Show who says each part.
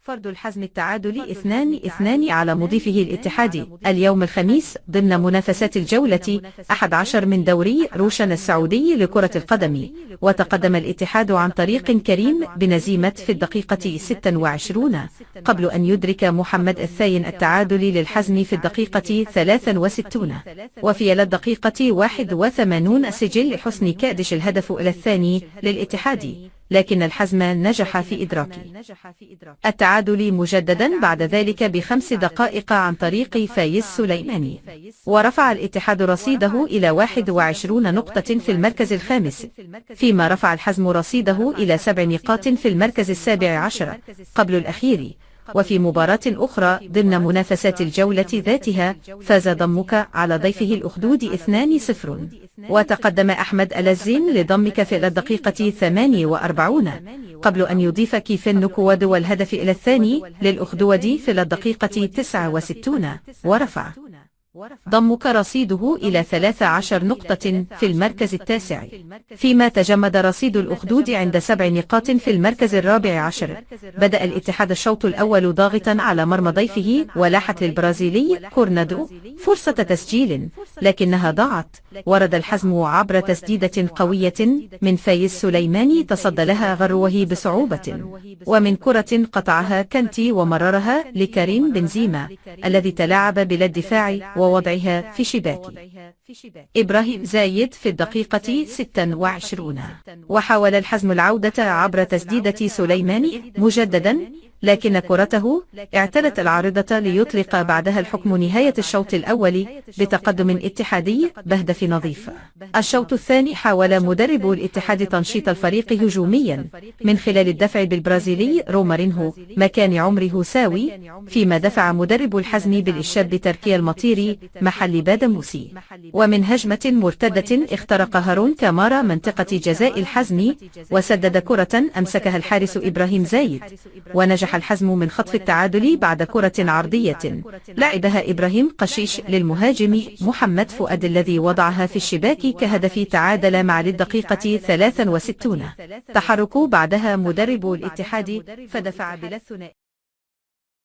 Speaker 1: فرض الحزم التعادلي 2-2 على مضيفه الاتحادي اليوم الخميس ضمن منافسات الجولة 11 من دوري روشن السعودي لكرة القدم. وتقدم الاتحاد عن طريق كريم بنزيمة في الدقيقة 26 قبل أن يدرك محمد الثاين التعادل للحزم في الدقيقة 63. وفي الدقيقة 81 سجل حسني كادش الهدف الثاني للاتحاد، لكن الحزم نجح في إدراك التعادل مجددا بعد ذلك ب5 دقائق عن طريق فايز سليماني، ورفع الاتحاد رصيده إلى 21 نقطة في المركز الخامس، فيما رفع الحزم رصيده إلى 7 نقاط في المركز السابع عشر قبل الأخير. وفي مباراة أخرى ضمن منافسات الجولة ذاتها فاز ضمك على ضيفه الأخدود 2-0، وتقدم أحمد الزين لضمك في الدقيقة 48 قبل أن يضيف كيفن نكواد والهدف إلى الثاني للأخدود في الدقيقة 69، ورفع ضمك رصيده إلى 13 نقطة في المركز التاسع، فيما تجمد رصيد الأخدود عند 7 نقاط في المركز الرابع عشر. بدأ الاتحاد الشوط الأول ضاغطا على مرمى ضيفه، ولاحت للبرازيلي كورنادو فرصة تسجيل لكنها ضاعت. ورد الحزم عبر تسديدة قوية من فايز سليماني تصدى لها غروه بصعوبة، ومن كرة قطعها كانتي ومررها لكريم بنزيما الذي تلاعب بلا الدفاع ووضعها في شباك إبراهيم زايد في الدقيقة 26. وحاول الحزم العودة عبر تسديدة سليماني مجددا، لكن كرته اعتلت العارضة ليطلق بعدها الحكم نهاية الشوط الأول بتقدم اتحادي بهدف نظيف. الشوط الثاني حاول مدرب الاتحاد تنشيط الفريق هجوميا من خلال الدفع بالبرازيلي رومارينهو مكان عمره ساوي، فيما دفع مدرب الحزم بالإشاب بتركي المطيري محل بادموسي. ومن هجمة مرتدة اخترق هارون كامارا منطقة جزاء الحزم وسدد كرة أمسكها الحارس إبراهيم زايد، ونجح الحزم من خطف التعادل بعد كرة عرضية لعبها إبراهيم قشيش للمهاجم محمد فؤاد الذي وضعها في الشباك كهدف تعادل مع للدقيقة 63. تحرك بعدها مدرب الاتحاد فدفع بلا الثنائي.